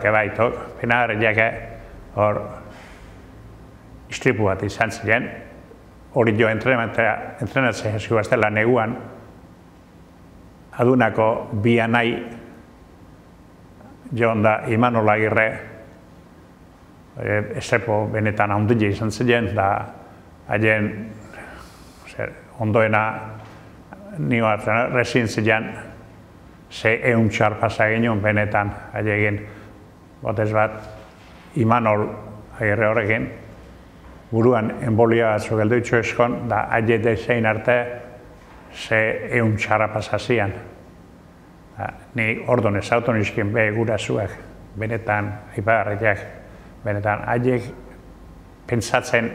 baitok, penagarriak hor istripu bat izan ziren, hori jo entrenatzea hasi baztela neguan, adunako bi anai joan da Imanol Agirre, estrepo benetan handile izan ziren, da haien ondoena nio rezin ziren, ze txar pasa ginen benetan haiegin, botez bat, Imanol Agirre horrekin, buruan embolia batzuk geldu itxo eskon, da haie dezein arte, ze txarra pasa zian. Ni ordon ez autoniskin be gurasoak, benetan, aipagarriak, benetan, haiek pentsatzen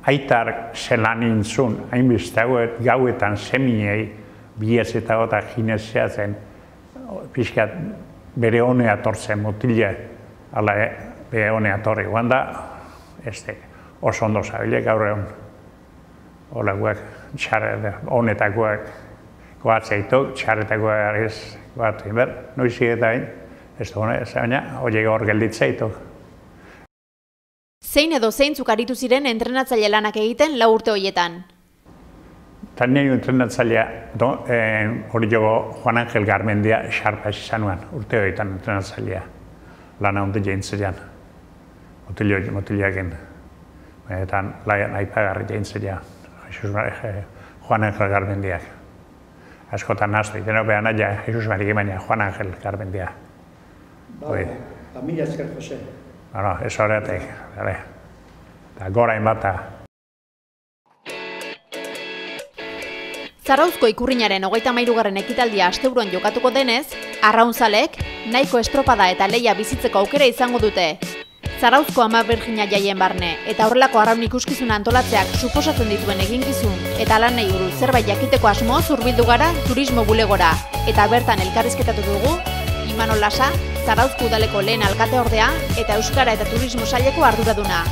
aitar zelan intzun, hainbeste gauetan seminei biez eta gota gineziatzen, pixkat bere honea tortzen motile, ala bere honea torri guan da, oso ondo zabile gaur egun, olakoak, honetakoak, goatzeitok, txarretakoak ez goatu inber, noizik eta hain, ez du hona, baina horiek hor gelditzeitok. Zein edo zeintzuk aritu ziren entrenatzaile lanak egiten 4 urte horietan? Tan nire entrenatzailea, hori jogo Juan Angel Garmendia xarpa izan nuen, urte horietan entrenatzailea, lana hondi jeintzelean, motiliakin, eta aipagarri jeintzelean, Juan Angel Garmendiak. Askotan naztu, itenok behan aia, Jesus Marik baina Juan Angel Garmendia. Mila esker, Jose. Ez horretik, eta gorain bata. Zarauzko ikurrinaren 33. ekitaldia asteburuan jokatuko denez, arraunzalek nahiko estropada eta lehia bizitzeko aukera izango dute. Zarauzko Ama Birjina jaien barne eta horrelako arraun ikuskizuna antolatzeak suposatzen dituen eginkizun eta lanei buruz zerbait jakiteko asmoz hurbildu gara turismo bulegora eta bertan elkarrizketatu dugu Imanol Lasa, Zarauzko udaleko lehen alkateordea eta Euskara eta Turismo saileko arduraduna.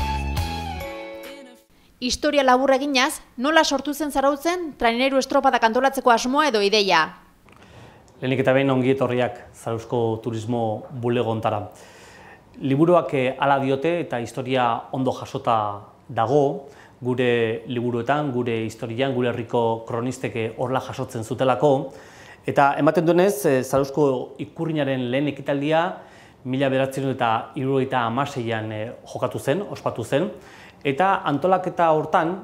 Historia labur eginaz, nola sortu zen Zarautzen traineru estropadak antolatzeko asmoa edo ideia? Lehenik eta behin ongi etorriak Zarauzko turismo bulego hontara. Liburuak hala diote eta historia ondo jasota dago, gure liburuetan, gure historian, gure herriko kronistek horrela jasotzen zutelako. Eta ematen duenez, Zarauzko ikurrinaren lehen ekitaldia 1976an jokatu zen, ospatu zen. Eta antolaketa hortan,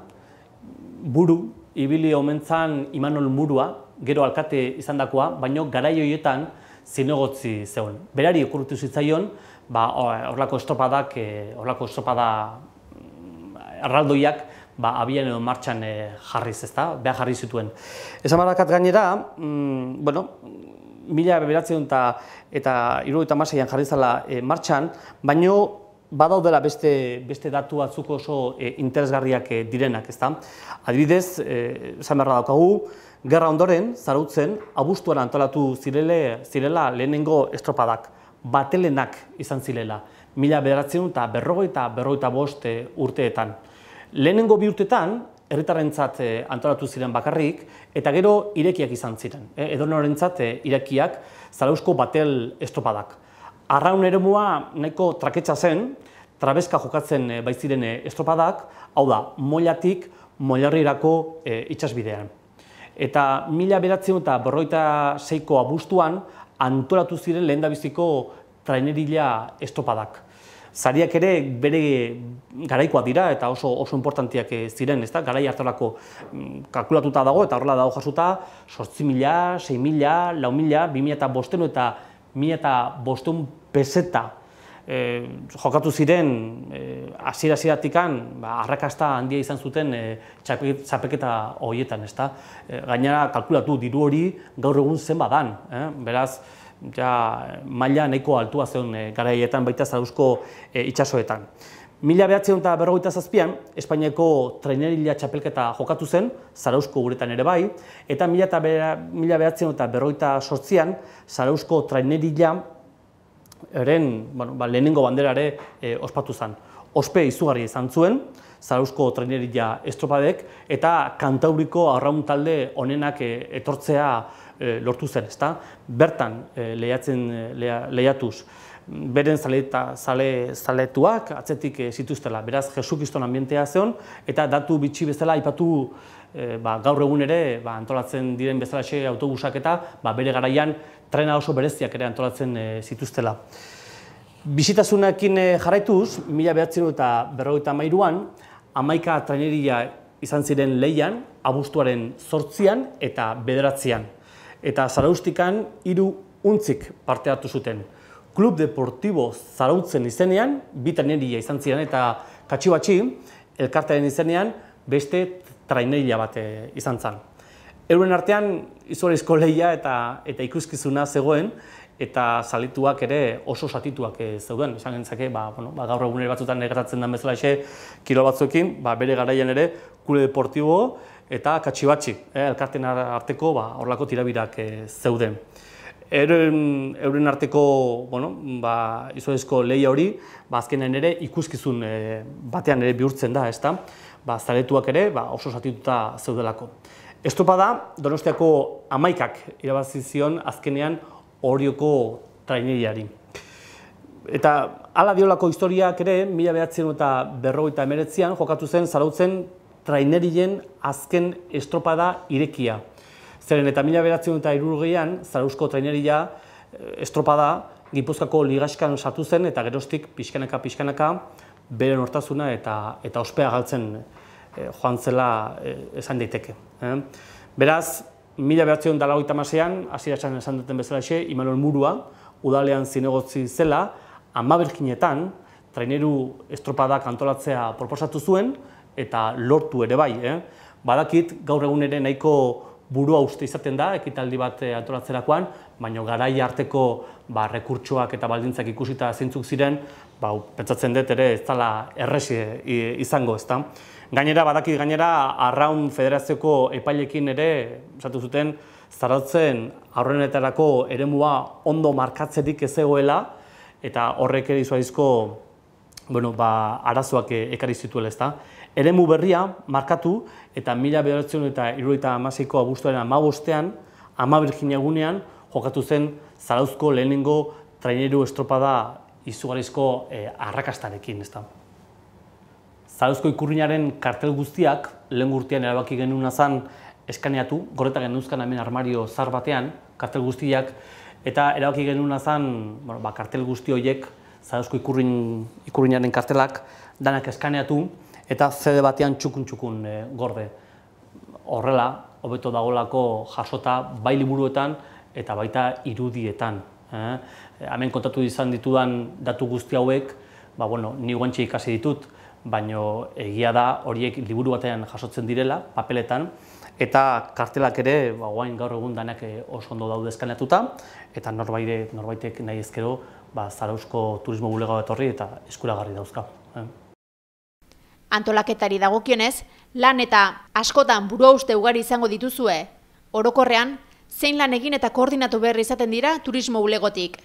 buru, ibili omentzan Imanol Murua, gero alkate izandakoa, baino garai horietan zinegotzi zegoen. Berari okurritu zitzaion, horrelako estropada erraldoiak abian edo martxan jarriz, behar jarri zituen. Esan barakat gainera, 1976an jarri zela martxan, baino badaudela beste datu batzuk oso interesgarriak direnak, ezta? Adibidez, esan beharra daukagu, gerra ondoren, Zarautzen, abuztuan antolatu zirela lehenengo estropadak, batelenak izan zirela, 1955 urteetan. Lehenengo 2 urteetan, herritarrentzat antolatu ziren bakarrik, eta gero irekiak izan ziren. Edonorentzat irekiak Zarauzko batel estropadak. Arraun eremua nahiko traketsa zen, trabeska jokatzen baitziren estropadak, hau da, Mollatik Mollarrirako itsasbidean. Eta 1956ko abuztuan antolatu ziren lehendabiziko trainerila estropadak. Sariak ere bere garaikoak dira eta oso importantiak ziren, ezta? Garai hartarako kalkulatuta dago eta horrela dago jasota 8.000, 6.000, 4.000, 2.500 eta 1.500 peseta jokatu ziren hasiera-hasieratik arrakasta handia izan zuten txapelketa horietan, ezta? Gainera kalkulatu diru hori gaur egun zenbat dan, beraz maila nahiko altua zegoen garaietan baita Zarauzko itsasoetan. 1957an Espainiako trainerila txapelketa jokatu zen, Zarauzko uretan ere bai, eta 1958an Zarauzko trainerila lehenengo banderare ospatu zen. Ospe izugarria izan zuen, Zarauzko trainerila estropadek, eta Kantauriko arraun talde onenak etortzea lortu zen, ezta? Bertan lehiatuz beren zaletuak atzetik zituztela. Beraz, Jesukriston ambientea zeon, eta datu bitxi bezala aipatu gaur egun ere antolatzen diren bezalaxe autobusak eta bere garaian trena oso bereziak ere antolatzen zituztela. Bisitasunekin jarraituz, 1953an, 11 traineria izan ziren Leian, abuztuaren 8an eta 9an. Eta Zaraustikan 3 untzik parte hartu zuten. Club Deportivo Zarautzen izenean, 2 traineria izan ziren eta katxibatxi, elkartearen izenean, beste traineria bat izan zen. Euren artean, izugarrizko lehia eta ikuskizuna zegoen, eta zaletuak ere oso satituak zeuden. Esan gentzake, gaur egunere batzutan gertatzen den bezala kilo batzuekin, bere garaian ere Club Deportivo eta katxibatxi, elkarteen arteko horrelako tirabirak zeuden. Euren arteko izugarrizko lehia hori, azkenean ere ikuskizun batean ere bihurtzen da, ezta? Zaletuak ere oso satituta zeudelako. Estropada Donostiako 11ak irabazi zion azkenean Orioko traineriari. Eta hala diolako historiak ere, 1959an jokatu zen Zarautzen trainerien azken estropada irekia. Zeren eta 1960an Zarauzko traineria estropada Gipuzkoako ligaxkan sartu zen eta geroztik pixkanaka beren hortasuna eta ospea galtzen joan zela esan daiteke. Beraz, 1986an, hasieran esan duten bezalaxe, Imanol Murua, udalean zinegotzi zela, 10 Birjinetan, traineru estropadak antolatzea proposatu zuen, eta lortu ere bai. Badakit, gaur egun ere nahiko burua uste izaten da, ekitaldi bat antolatzerakoan, baina garai arteko rekurtsoak eta baldintzak ikusita zeintzuk ziren, pentsatzen dut ere ez dela erresi izango, ezta. Gainera, badakit gainera, Arraun Federazioko epailekin ere, esatu zuten, Zarautzen aurrenetarako eremua ondo markatzerik ez zegoela, eta horrek ere izugarrizko arazoak ekarri zituela, ezta. Eremu berria markatu eta 1976ko abuztuaren 15ean, 10 Birjina egunean, jokatu zen Zarauzko lehenengo traineru estropada izugarrizko arrakastarekin, ezta. Zarauzko ikurrinaren kartel guztiak, lehen urtean erabaki genuen zen eskaneatu, goreta geneuzkan hemen armario zar batean, kartel guztiak, eta erabaki genuen zen kartel guzti horiek, Zarauzko ikurrinaren kartelak, danak eskaneatu, eta CD batean txukun gorde. Horrela, hobeto dagoelako jasota bai liburuetan eta baita irudietan. Hemen kontatu izan ditudan datu guzti hauek, ni guantxe ikasi ditut, baina egia da horiek liburu batean jasotzen direla, papeletan, eta kartelak ere, gaur egun danak oso ondo daude eskaneatuta, eta norbaitek nahi ezkero Zarauzko turismo bulegoa etorri eta eskuragarri dauzka. Antolaketari dagokionez, lan eta askotan buruhauste ugari izango dituzue. Orokorrean, zein lan egin eta koordinatu behar izaten dira turismo bulegotik?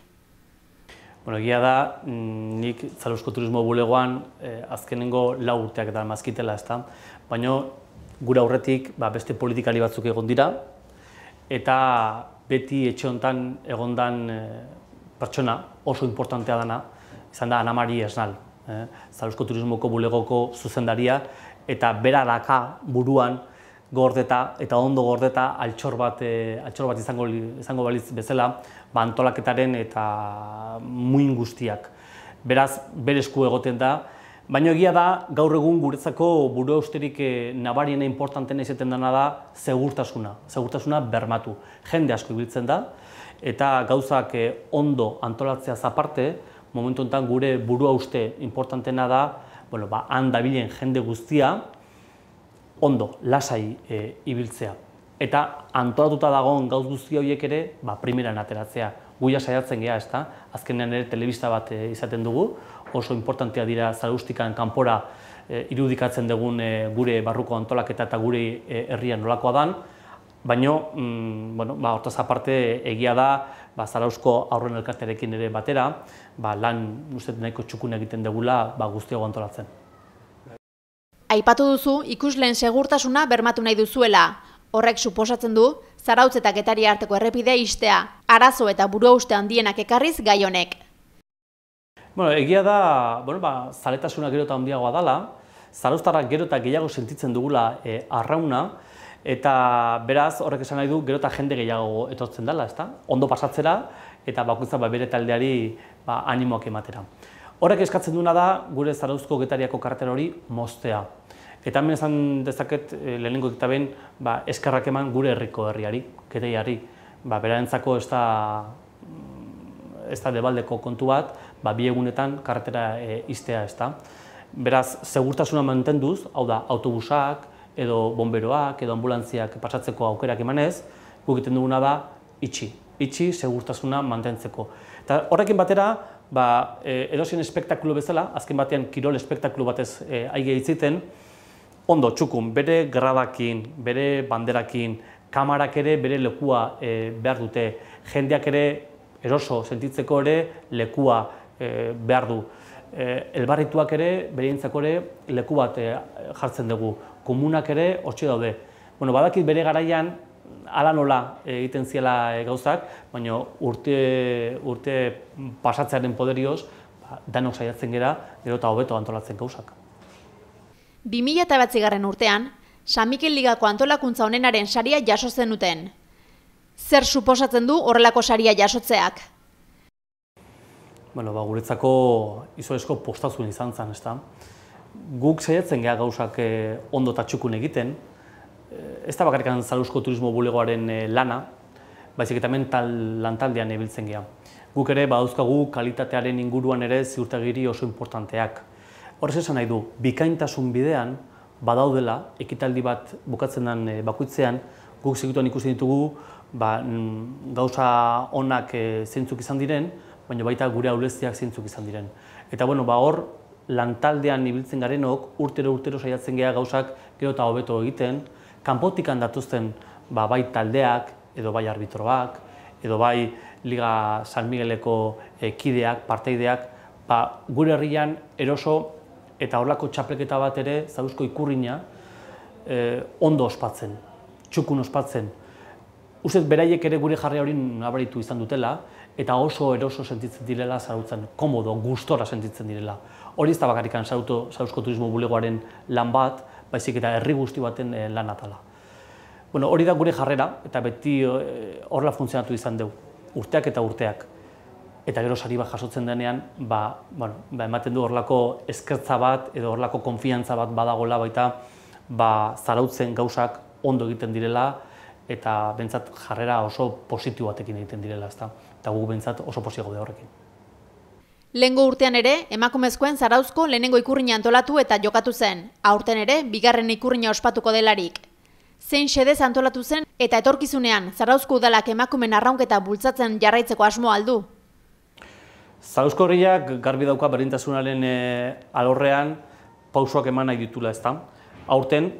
Egia da, nik Zarauzko turismo bulegoan azkenengo 4 urteak eta mazkitela, ezta? Baina gure aurretik beste politikari batzuk egon dira, eta beti etxe honetan egondan pertsona oso importantea dana, izan da Ana Mari Esnal, Zarauzko turismoko bulegoko zuzendaria, eta beraraka buruan gordeta eta ondo gordeta altxor bat izango balitz bezala, antolaketaren eta muin guztiak. Beraz, bere esku egoten da, baina egia da, gaur egun guretzako buruhausterik nabariena importantena izaten dena da segurtasuna bermatu. Jende asko ibiltzen da, eta gauzak ondo antolatzeaz aparte, momentu honetan gure buruhauste importantena da, han dabilen jende guztia, ondo, lasai ibiltzea. Eta antolatuta dagoen gauz guzti horiek ere, primeran ateratzea. Guia saiatzen geha, ezta? Azkenean ere telebista bat izaten dugu, oso importantea dira Zaraustikan kanpora irudikatzen dugun gure barruko antolaketa eta gure herrian nolakoa dan, baina, hortaz aparte egia da, Zarauzko aurren elkartearekin ere batera, lan nahiko txukun egiten dugula guztiago antolatzen. Aipatu duzu ikusleen segurtasuna bermatu nahi duzuela. Horrek suposatzen du Zarautz eta Getaria arteko errepidea ixtea, arazo eta buruhauste handienak ekarriz gai honek. Bueno, egia da, zaletasuna gero eta handiagoa dela, zarauztarrak gero eta gehiago sentitzen dugula arrauna, eta beraz, horrek esan nahi du, gero eta jende gehiago etortzen dela, ezta? Ondo pasatzera, eta bakoitza bere taldeari animoak ematera. Horrek eskatzen duena da, gure Zarauzko Getariako karretera hori moztea. Eta hemen esan dezaket, lehenengo eta behin, eskerrak eman gure herriko herriari, Getaiari. Berarentzako ez da debaldeko kontu bat, bi egunetan karretera iztea, ez da. Beraz, segurtasuna mantenduz, hau da, autobusak, edo bomberoak, edo ambulantziak pasatzeko aukerak emanez, guk egiten duguna da, itxi segurtasuna mantentzeko. Eta horrekin batera, edozein espektakulu bezala, azken batean kirol espektakulu batez aige hitziten, ondo txukun, bere gradakin, bere banderakin, kamarak ere bere lekua behar dute, jendeak ere eroso sentitzeko ere lekua behar du. Elbarrituak ere, bereintzako ere leku bat jartzen dugu, komunak ere hortxe daude. Badakit bere garaian, hala nola egiten ziela gauzak, baina urte pasatzearen poderioz, danok saiatzen gera, gero eta hobeto antolatzen gauzak. 2009 urtean, San Mikel Ligako antolakuntza honenaren saria jaso zenuten. Zer suposatzen du horrelako saria jasotzeak? Guretzako izugarrizko postazun izan zen, ezta? Guk saiatzen gea gauzak ondo eta txukun egiten, ez da bakarrik Zarauzko Turismo Bulegoaren lana, baizik eta hemen lantaldean ibiltzen gea. Guk ere badauzkagu kalitatearen inguruan ere ziurtagiri oso importanteak. Horrez esan nahi du, bikaintasun bidean badaudela, ekitaldi bat bukatzen den bakoitzean, guk segituan ikusten ditugu gauza onak zeintzuk izan diren, baina baita gure ahuleziak zeintzuk izan diren. Eta hor, lantaldean ibiltzen garenok, urtero saiatzen gea gauzak gero eta hobeto egiten, kanpotikan datuzten bai taldeak, edo bai arbitroak, edo bai Liga San Migueleko kideak, parteideak, gure herrian eroso eta horlako txapleketa bat ere, Zarauzko ikurrina, ondo ospatzen, txukun ospatzen. Ustez, beraiek ere gure jarri hori nabaritu izan dutela, eta oso eroso sentitzen direla Zarautzen, komodo, gustora sentitzen direla. Hori ez da bakarrik Zarauzko Turismo Bulegoaren lan bat, baizik eta herri guzti baten lan atala. Hori da gure jarrera, eta beti horrela funtzionatu izan dugu, urteak eta urteak. Eta gero sari bat jasotzen denean, ematen du horrelako eskertza bat, edo horrelako konfiantza bat badagoela baita, Zarautzen gauzak ondo egiten direla, eta bentsat jarrera oso positibo batekin egiten direla, ezta? Eta guk bentsat oso pozik gaude horrekin. Lehengo urtean ere, emakumezkoen Zarauzko lehenengo ikurrina antolatu eta jokatu zen. Aurten ere, bigarren ikurrina ospatuko delarik. Zein xedez antolatu zen eta etorkizunean Zarauzko udalak emakumen arraunketa bultzatzen jarraitzeko asmo aldu? Zarauzko herriak garbi dauka berdintasunaren alorrean pausoak eman nahi ditula, ezta? Aurten,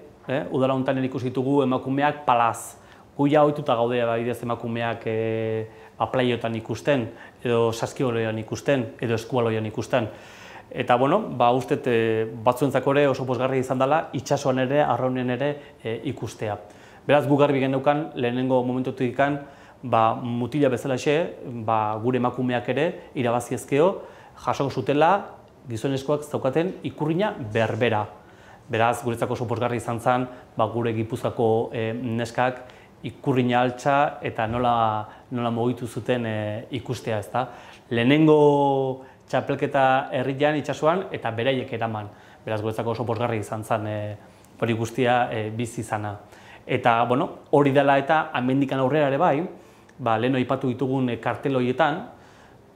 udala honetan ikusi ditugu emakumeak palaz. Guia ohituta gaude adibidez emakumeak aplaiotan ikusten, edo saskibaloian ikusten, edo eskualoian ikusten. Eta, uste batzuentzako ere oso pozgarria izan dela, itsasoan ere, arraunean ere ikustea. Beraz, gu garbi geneukan, lehenengo momentutik ikan, mutila bezalaxe, gure emakumeak ere, irabaziezkeo, jasoko zutela, gizonezkoak zaukaten ikurrina berbera. Beraz, guretzako oso pozgarria izan zen, gure Gipuzkoako neskak ikurrina altxa eta nola mugitu zuten ikustea, ezta. Lehenengo txapelketa herrian itsasoan eta beraiek eraman. Beraz, guretzako oso pozgarria izan zen hori guztia bizi izana. Eta, hori dela eta hemendikan aurrera ere bai, lehen aipatu ditugun kartel horietan,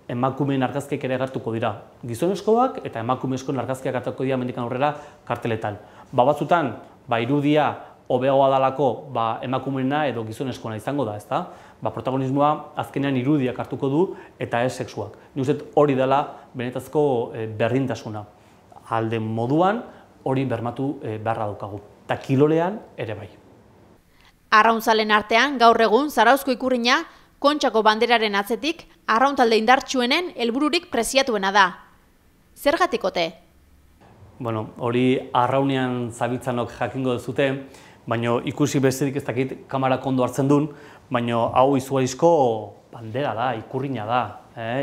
emakumeen argazkiak ere agertuko dira. Gizonezkoak eta emakumezkoen argazkiak agertuko dira hemendikan aurrera karteletan. Batzutan, irudia hobeagoa dalako emakumeena edo gizonezkoena izango da, ezta? Protagonismoa azkenean irudiak hartuko du eta ez sexuak. Nik uste hori dela benetazko berdintasuna. Alde moduan hori bermatu beharra daukagu. Eta kilolean ere bai. Arrauntzalen artean, gaur egun, Zarauzko ikurrina, Kontxako banderaren atzetik, arrauntalde indartsuenen helbururik preziatuena da. Zergatik ote? Hori arraunean zabiltzanok jakingo duzute, baina ikusi besterik ez dakit kamarak ondo hartzen duen, baina hau izugarrizko bandera da, ikurrina da.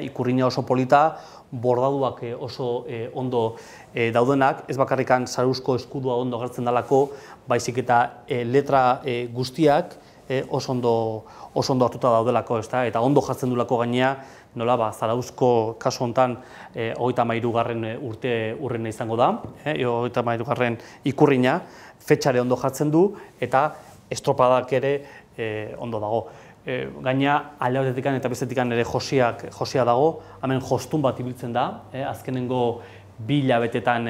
ikurrina oso polita, bordaduak oso ondo daudenak, ez bakarrikan Zarauzko eskudua ondo agertzen dalako, baizik eta letra guztiak oso ondo hartuta daudelako, eta ondo jartzen dulako gainea, nola, Zarauzko kasu honetan 33. urte urrena izango da, 33. ikurrina, fetxare ondo jartzen du, eta estropadak ere ondo dago. Gaina, alde batetik eta bestetik ere josia dago, hemen jostun bat ibiltzen da, azkenengo 2 hilabetetan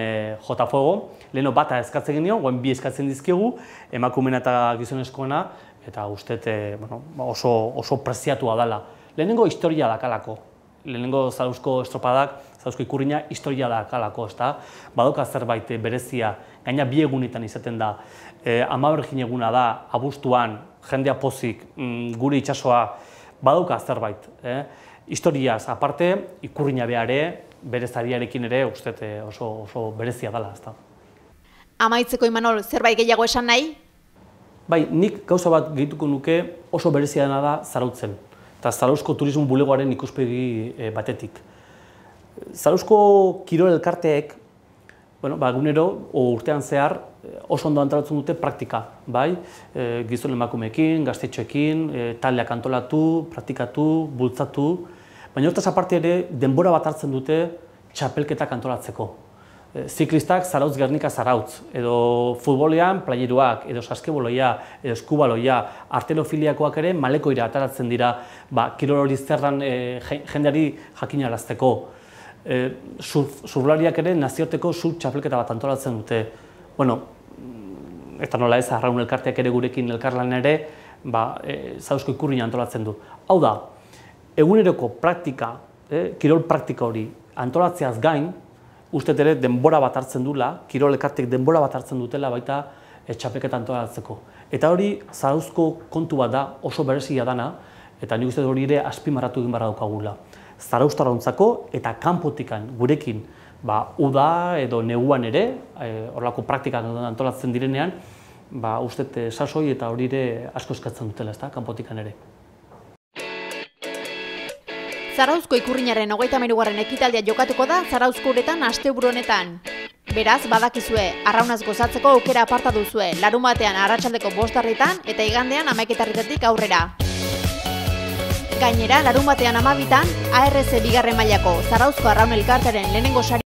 jota fuego, leheno bata eskatzen genio, guen 2 eskatzen dizkigu, emakumena eta gizonezkoena, eta uste oso preziatua dela. Lehenengo historia dakalako, lehenengo Zarauzko estropadak, Zarauzko ikurrina historia dakalako, badoka zerbait berezia, gaina 2 egunetan izaten da. Ama Birjin eguna da, abuztuan, jendea pozik, gure itsasoa, badoka zerbait. Historiaz aparte, ikurrina beare, bere zariarekin ere, uste oso berezia dela. Amaitzeko, Imanol, zerbait gehiago esan nahi? Bai, nik gauza bat gehituko nuke oso berezia dena da Zarautzen, eta Zarauzko turismo bulegoaren ikuspegi batetik. Zarauzko kirol elkarteek, egunero, urtean zehar, oso ondo antolatzen dute praktika, bai? Gizon emakumeekin, gaztetxoekin, taldeak antolatu, praktikatu, bultzatu, baina hortaz aparte ere denbora bat hartzen dute txapelketak antolatzeko. Ziklistak Zarautz Gernika Zarautz, edo futbolean playeruak, edo saskeboloia, edo eskubaloia, arterofiliakoak ere malekoira ataratzen dira, kirol hori zerran jendeari jakinarazteko. Surflariak ere nazioarteko surf txapelketa bat antolatzen dute. Eta nola ez, Arraun elkarteak ere gurekin elkarlan ere, Zarauzko ikurrina antolatzen du. Hau da, eguneroko praktika, kirol praktika hori antolatzeaz gain, uste ere denbora bat hartzen dula, kirol elkarteek denbora bat hartzen dutela baita txapelketa antolatzeko. Eta hori Zarauzko kontu bat da, oso berezia dana, eta nik uste hori ere azpimarratu egin barra daukagula. Zarauztarrauntzako eta kanpotikan gurekin uda edo neguan ere, horrelako praktikak antolatzen direnean, uste sasoi eta hori ere asko eskatzen dutela, kanpotikan ere. Zarauzko ikurrinaren 33. ekitaldia jokatuko da Zarauzko uretan asteburu honetan. Beraz, badakizue, arraunaz gozatzeko aukera aparta duzue, larunbatean arratsaldeko 5:00 eta igandean 11:00 aurrera. Gainera, larunbatean 12:00 ARC 2. mailako Zarauzko Arraun Elkartearen lehenengo sari